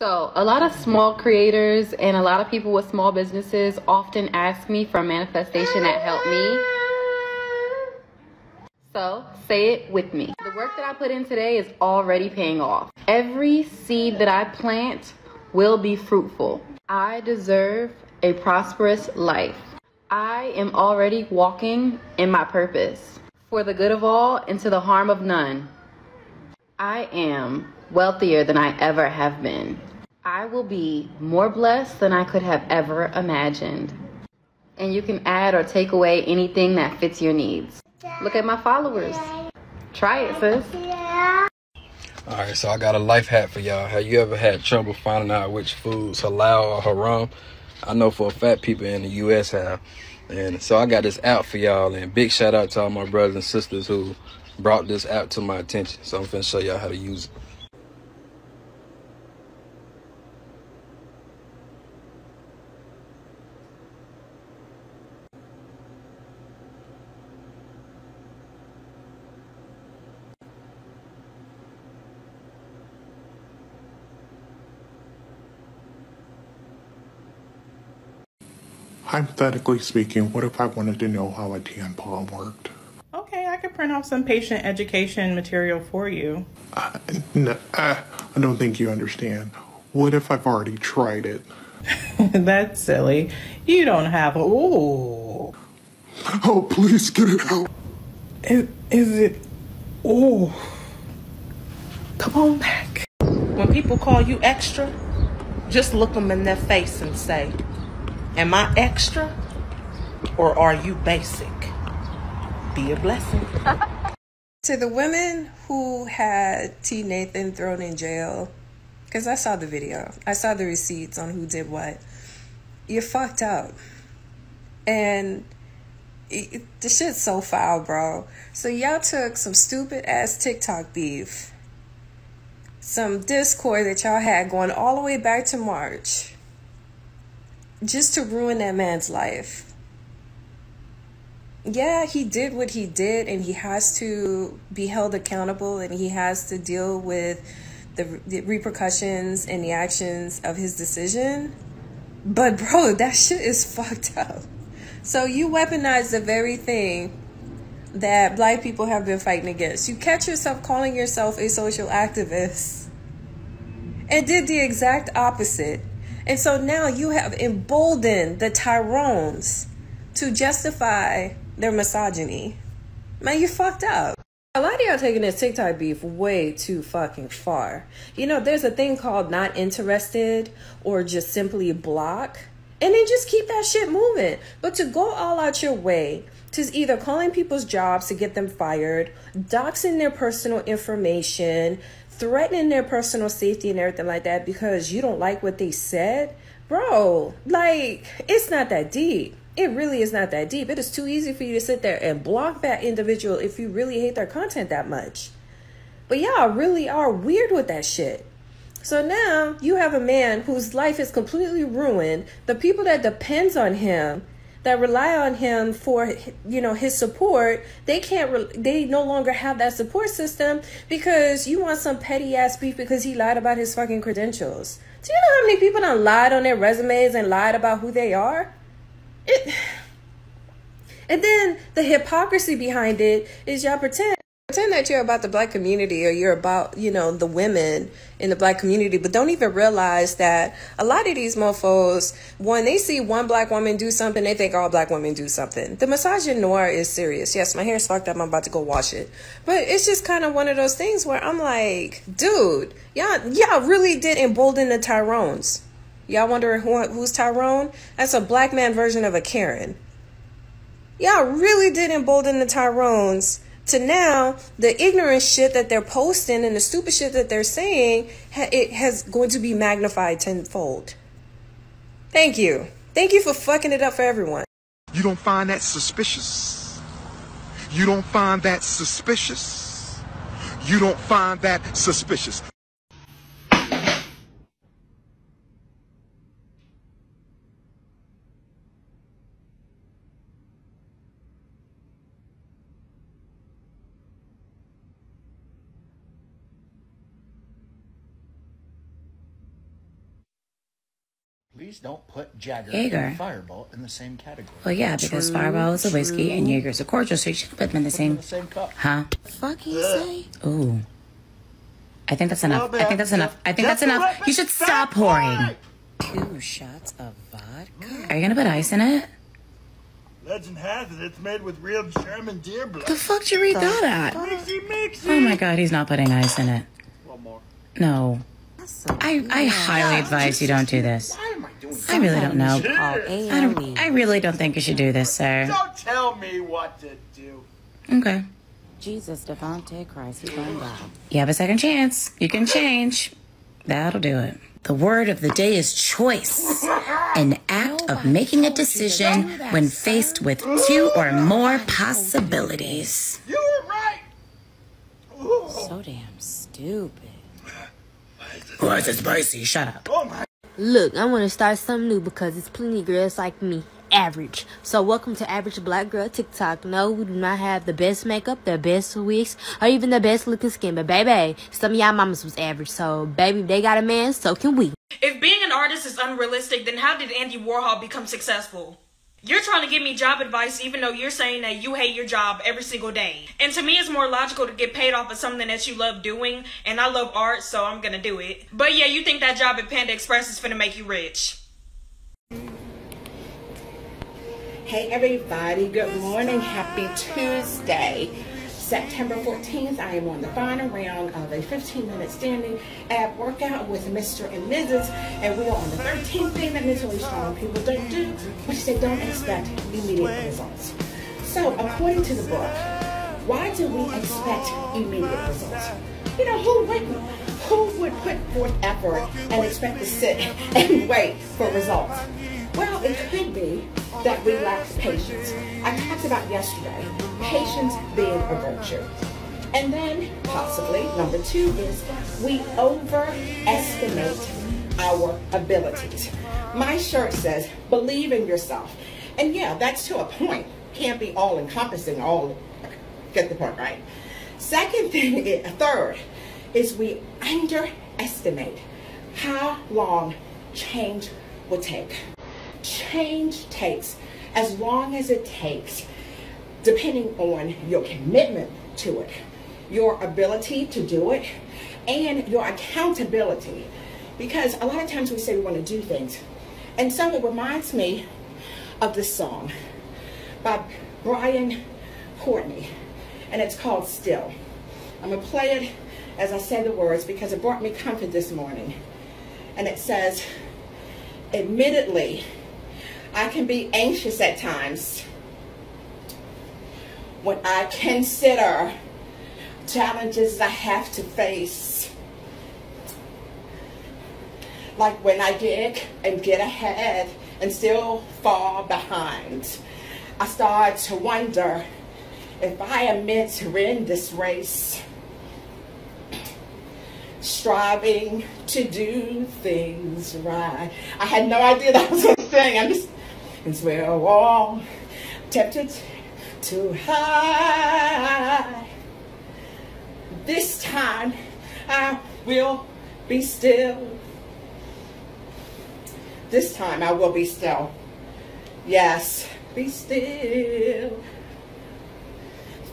So a lot of small creators and a lot of people with small businesses often ask me for manifestation that help me. So say it with me. The work that I put in today is already paying off. Every seed that I plant will be fruitful. I deserve a prosperous life. I am already walking in my purpose for the good of all and to the harm of none. I am wealthier than I ever have been. I will be more blessed than I could have ever imagined. And you can add or take away anything that fits your needs. Look at my followers. Try it, sis. Alright, so I got a life hack for y'all. Have you ever had trouble finding out which food's halal or haram? I know for a fact people in the US have. And so I got this app for y'all, and big shout out to all my brothers and sisters who brought this app to my attention. So I'm finna show y'all how to use it. Hypothetically speaking, what if I wanted to know how a tampon worked? Okay, I could print off some patient education material for you. No, I don't think you understand. What if I've already tried it? That's silly. You don't have a... Ooh. Oh, please get it out. Is it... Ooh. Come on back. When people call you extra, just look them in their face and say, am I extra or are you basic? Be a blessing. To the women who had T. Nathan thrown in jail, because I saw the video, I saw the receipts on who did what, you're fucked up. And the shit's so foul, bro. So y'all took some stupid ass TikTok beef, some discord that y'all had going all the way back to March, just to ruin that man's life. Yeah, he did what he did, and he has to be held accountable, and he has to deal with the repercussions and the actions of his decision. But bro, that shit is fucked up. So you weaponize the very thing that Black people have been fighting against. You catch yourself calling yourself a social activist and did the exact opposite. And so now you have emboldened the Tyrones to justify their misogyny. Man, you fucked up. A lot of y'all taking this TikTok beef way too fucking far. You know, there's a thing called not interested or just simply block. And then just keep that shit moving. But to go all out your way to either calling people's jobs to get them fired, doxing their personal information, threatening their personal safety and everything like that because you don't like what they said, bro, like, it's not that deep. It really is not that deep. It is too easy for you to sit there and block that individual if you really hate their content that much. But y'all really are weird with that shit. So now you have a man whose life is completely ruined. The people that depends on him, that rely on him for, you know, his support, they no longer have that support system because you want some petty ass beef because he lied about his fucking credentials. Do you know how many people done lied on their resumes and lied about who they are? And then the hypocrisy behind it is y'all pretend that you're about the Black community or you're about, you know, the women in the Black community, but don't even realize that a lot of these mofos, when they see one Black woman do something, they think all Black women do something. The misogyny noir is serious. Yes, my hair's fucked up. I'm about to go wash it. But it's just kind of one of those things where I'm like, dude, y'all really did embolden the Tyrones. Y'all wonder who's Tyrone? That's a Black man version of a Karen. Y'all really did embolden the Tyrones to now the ignorant shit that they're posting and the stupid shit that they're saying, it has going to be magnified tenfold. Thank you. Thank you for fucking it up for everyone. You don't find that suspicious? You don't find that suspicious? You don't find that suspicious? movies don't put Jagger Jaeger. and Fireball in the same category. Well, yeah, because Fireball is a whiskey and Jaeger's a cordial, so you should put them in the same cup. Huh? Fuck he say? Ooh. I think that's enough. I think that's enough. I think that's enough. You should stop pouring. 2 shots of vodka? Are you gonna put ice in it? Legend has it, it's made with real German deer blood. The fuck did you read that at? Mixy. Oh my god, he's not putting ice in it. One more. No. I highly advise you don't do this. I really don't know. I really don't think you should do this, sir. Don't tell me what to do. Okay. Jesus, Devontae Christ, he's gonna die. You have a second chance. You can change. That'll do it. The word of the day is choice. An act of making a decision when faced with 2 or more possibilities. You were right. So damn stupid. Why is it spicy? Shut up. Oh my. Look, I want to start something new because it's plenty of girls like me. Average. So welcome to Average Black Girl TikTok. No, we do not have the best makeup, the best wigs, or even the best looking skin. But baby, some of y'all mamas was average. So baby, if they got a man, so can we. If being an artist is unrealistic, then how did Andy Warhol become successful? You're trying to give me job advice even though you're saying that you hate your job every single day. And to me, it's more logical to get paid off of something that you love doing. And I love art, so I'm gonna do it. But yeah, you think that job at Panda Express is finna make you rich. Hey everybody, good morning, happy Tuesday, September 14th. I am on the final round of a 15-minute standing ab workout with Mr. and Mrs. And we are on the 13th thing that mentally strong people don't do, which they don't expect immediate results. So according to the book, why do we expect immediate results? You know, who would put forth effort and expect to sit and wait for results? Well, it could be that we lack patience. I talked about yesterday, patience being a virtue. And then, possibly, number 2 is we overestimate our abilities. My shirt says, believe in yourself. And yeah, that's to a point. Can't be all-encompassing, get the point, right? Third is we underestimate how long change will take. Change takes as long as it takes, depending on your commitment to it, your ability to do it, and your accountability. Because a lot of times we say we want to do things. And so it reminds me of this song by Brian Courtney, and it's called Still. I'm going to play it as I say the words because it brought me comfort this morning. And it says, admittedly, I can be anxious at times when I consider challenges I have to face. Like when I get ahead and still fall behind. I start to wonder if I am meant to win this race. Striving to do things right. I had no idea that was what I was saying. It's where we're all tempted to hide. This time I will be still. This time I will be still. Yes, be still.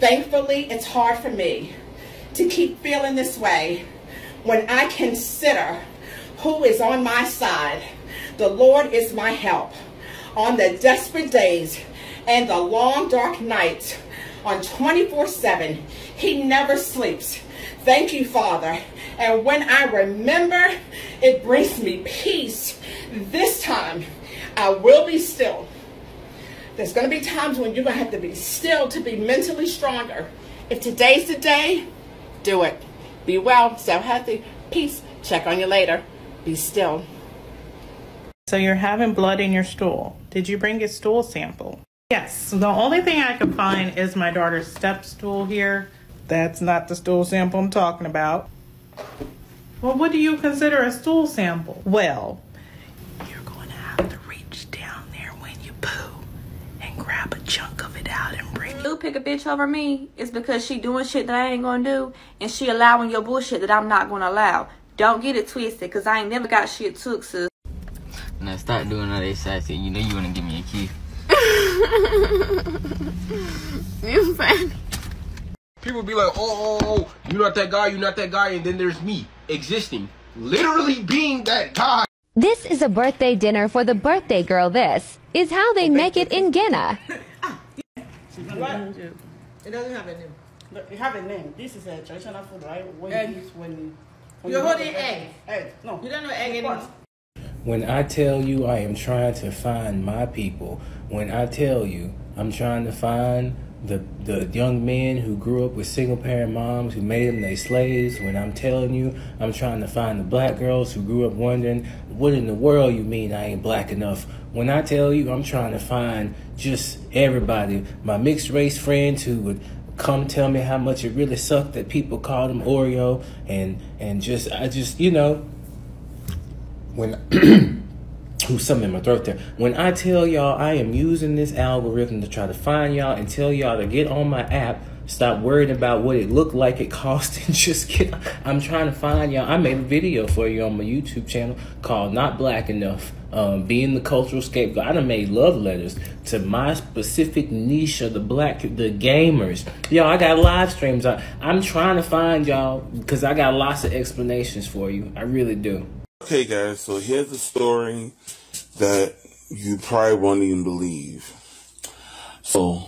Thankfully, it's hard for me to keep feeling this way when I consider who is on my side. The Lord is my help on the desperate days and the long dark nights. On 24/7, he never sleeps. Thank you, Father. And when I remember, it brings me peace. This time, I will be still. There's going to be times when you're going to have to be still to be mentally stronger. If today's the day, do it. Be well, stay healthy, peace. Check on you later. Be still. So you're having blood in your stool. Did you bring a stool sample? Yes. The only thing I could find is my daughter's step stool here. That's not the stool sample I'm talking about. Well, what do you consider a stool sample? Well, you're going to have to reach down there when you poo and grab a chunk of it out and bring it. You pick a bitch over me, it's because she doing shit that I ain't gonna do, and she allowing your bullshit that I'm not gonna allow. Don't get it twisted, because I ain't never got shit took, sis. Now stop doing all that sassy. You know you want to give me a key. You funny. People be like, oh, you're not that guy, and then there's me existing, literally being that guy. This is a birthday dinner for the birthday girl. This is how they make it in Ghana. What? It doesn't have a name. It have a name. This is a traditional food, right? When you're holding egg. Egg. No. You don't know egg anymore. When I tell you I am trying to find my people, when I tell you I'm trying to find the young men who grew up with single parent moms who made them their slaves, when I'm telling you I'm trying to find the black girls who grew up wondering, what in the world you mean I ain't black enough? When I tell you I'm trying to find just everybody, my mixed race friends who would come tell me how much it really sucked that people called them Oreo and I just you know, when who's something in my throat there. When I tell y'all I am using this algorithm to try to find y'all and tell y'all to get on my app, stop worrying about what it looked like it cost and just get, I'm trying to find y'all. I made a video for you on my YouTube channel called Not Black Enough, being the cultural scapegoat. I done made love letters to my specific niche of the gamers. Y'all, I got live streams. I'm trying to find y'all because I got lots of explanations for you. I really do. Okay, guys, so here's a story that you probably won't even believe. So,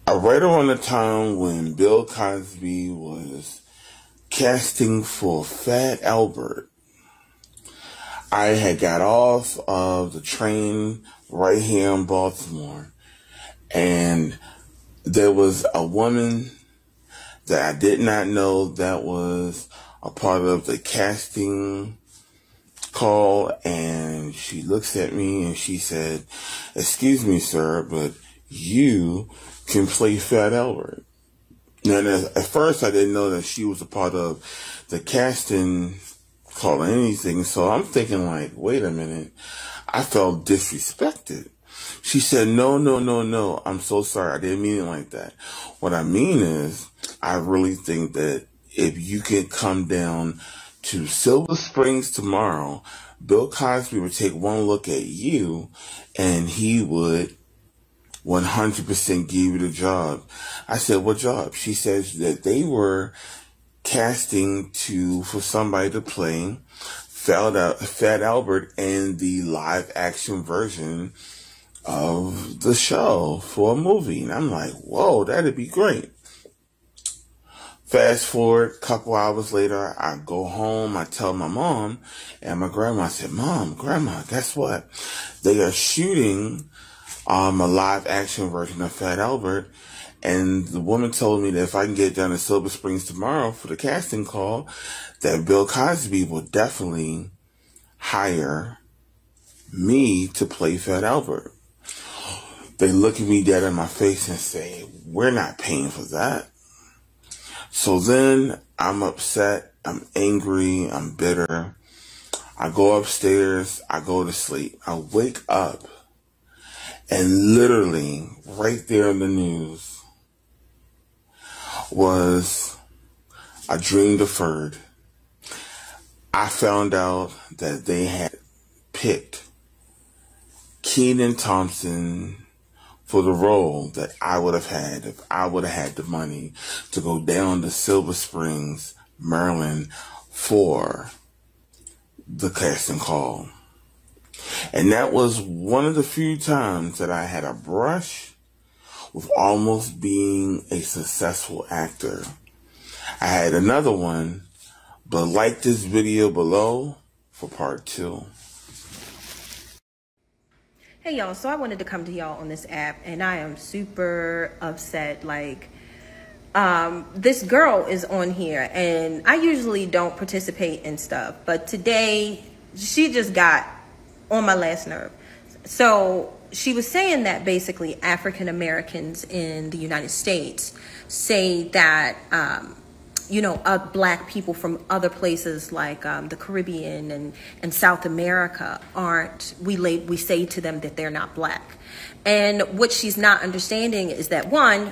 right around the time when Bill Cosby was casting for Fat Albert, I had got off of the train right here in Baltimore, and there was a woman that I did not know that was a part of the casting call, and she looks at me and she said, "Excuse me, sir, but you can play Fat Albert." Now, at first I didn't know that she was a part of the casting call or anything, so I'm thinking like, wait a minute, I felt disrespected. She said, no, I'm so sorry, I didn't mean it like that. What I mean is, I really think that if you can come down to Silver Springs tomorrow, Bill Cosby would take one look at you and he would 100% give you the job. I said, what job? She says that they were casting for somebody to play Fat Albert in the live action version of the show for a movie. And I'm like, whoa, that'd be great. Fast forward a couple hours later, I go home, I tell my mom and my grandma, I said, Mom, Grandma, guess what? They are shooting a live action version of Fat Albert, and the woman told me that if I can get down to Silver Springs tomorrow for the casting call, that Bill Cosby will definitely hire me to play Fat Albert. They look at me dead in my face and say, we're not paying for that. So then I'm upset, I'm angry, I'm bitter. I go upstairs, I go to sleep. I wake up and literally right there in the news was a dream deferred. I found out that they had picked Kenan Thompson for the role that I would have had if I would have had the money to go down to Silver Springs, Maryland for the casting call. And that was one of the few times that I had a brush with almost being a successful actor. I had another one, but like this video below for part 2. Hey y'all, so I wanted to come to y'all on this app and I am super upset. Like, this girl is on here and I usually don't participate in stuff, but today she just got on my last nerve. So she was saying that basically African Americans in the United States say that, black people from other places like the Caribbean and South America we say to them that they're not black. And what she's not understanding is that, one,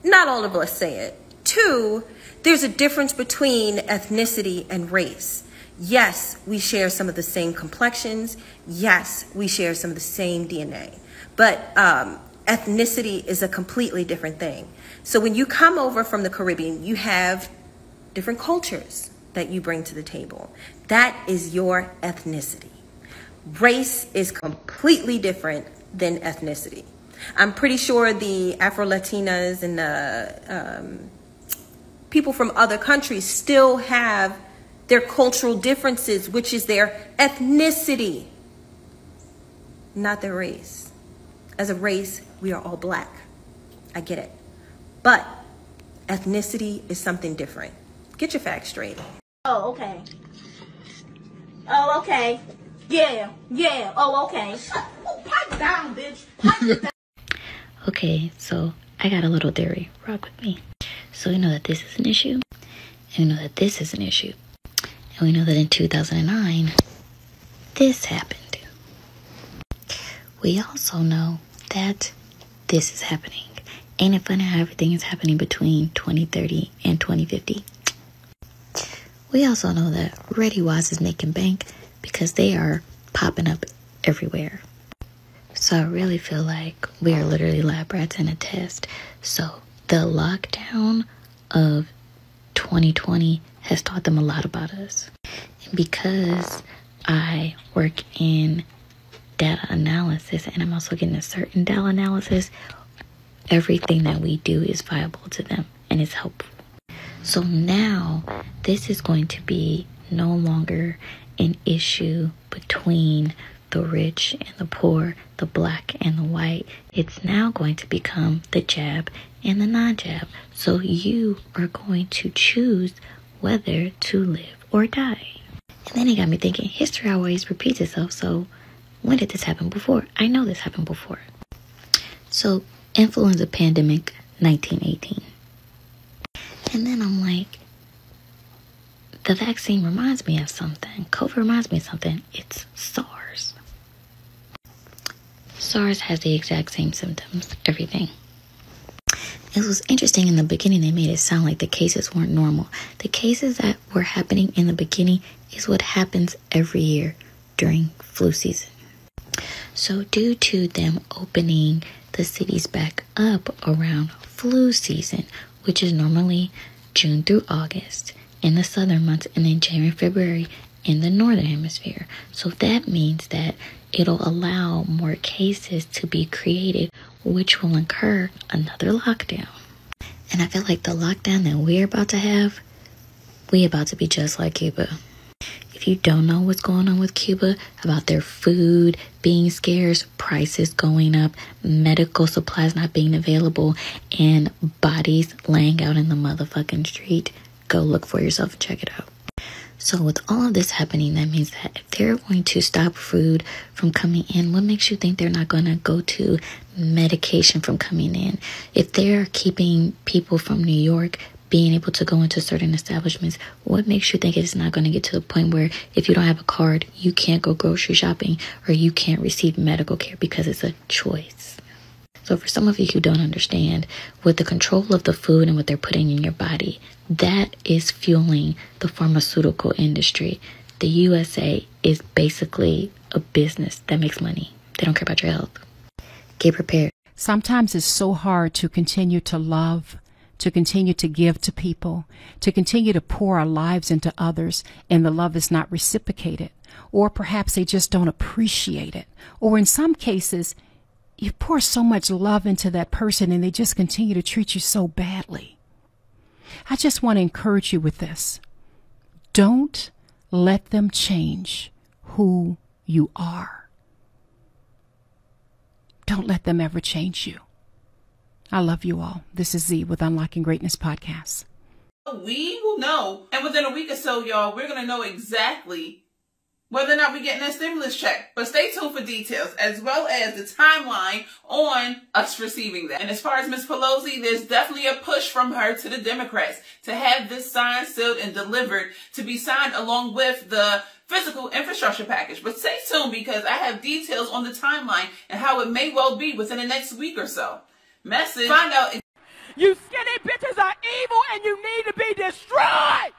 not all of us say it. Two, there's a difference between ethnicity and race. Yes, we share some of the same complexions. Yes, we share some of the same DNA. But ethnicity is a completely different thing. So when you come over from the Caribbean, you have different cultures that you bring to the table. That is your ethnicity. Race is completely different than ethnicity. I'm pretty sure the Afro-Latinas and the people from other countries still have their cultural differences, which is their ethnicity, not their race. As a race, we are all black. I get it. But ethnicity is something different. Get your facts straight. Oh, okay. Oh, okay. Yeah. Oh, okay. Pipe down, bitch. Pipe down. Okay, so I got a little theory. Rock with me. So we know that this is an issue, and we know that this is an issue, and we know that in 2009, this happened. We also know that this is happening. Ain't it funny how everything is happening between 2030 and 2050? We also know that ReadyWise is making bank because they are popping up everywhere. So I really feel like we are literally lab rats in a test. So the lockdown of 2020 has taught them a lot about us. And because I work in data analysis and I'm also getting a certain data analysis, everything that we do is viable to them and is helpful. So now this is going to be no longer an issue between the rich and the poor, the black and the white. It's now going to become the jab and the non-jab. So you are going to choose whether to live or die. And then it got me thinking, history always repeats itself. So when did this happen before? I know this happened before. So influenza pandemic, 1918. And then I'm like, the vaccine reminds me of something. COVID reminds me of something. It's SARS. SARS has the exact same symptoms, everything. It was interesting in the beginning, they made it sound like the cases weren't normal. The cases that were happening in the beginning is what happens every year during flu season. So due to them opening the cities back up around flu season, which is normally June through August in the southern months, and then January, February in the northern hemisphere. So that means that it'll allow more cases to be created, which will incur another lockdown. And I feel like the lockdown that we're about to have, we're about to be just like Cuba. If you don't know what's going on with Cuba, about their food being scarce, prices going up, medical supplies not being available, and bodies laying out in the motherfucking street, go look for yourself and check it out. So with all of this happening, that means that if they're going to stop food from coming in, what makes you think they're not going to go to medication from coming in? If they're keeping people from New York being able to go into certain establishments, what makes you think it's not going to get to the point where if you don't have a card, you can't go grocery shopping or you can't receive medical care because it's a choice? So for some of you who don't understand, with the control of the food and what they're putting in your body, that is fueling the pharmaceutical industry. The USA is basically a business that makes money. They don't care about your health. Get prepared. Sometimes it's so hard to continue to love, to continue to give to people, to continue to pour our lives into others, and the love is not reciprocated. Or perhaps they just don't appreciate it. Or in some cases, you pour so much love into that person and they just continue to treat you so badly. I just want to encourage you with this. Don't let them change who you are. Don't let them ever change you. I love you all. This is Z with Unlocking Greatness Podcast. We will know, and within a week or so, y'all, we're going to know exactly whether or not we're getting that stimulus check. But stay tuned for details, as well as the timeline on us receiving that. And as far as Ms. Pelosi, there's definitely a push from her to the Democrats to have this signed, sealed, and delivered to be signed along with the physical infrastructure package. But stay tuned because I have details on the timeline and how it may well be within the next week or so. Message, find out. You skinny bitches are evil and you need to be destroyed!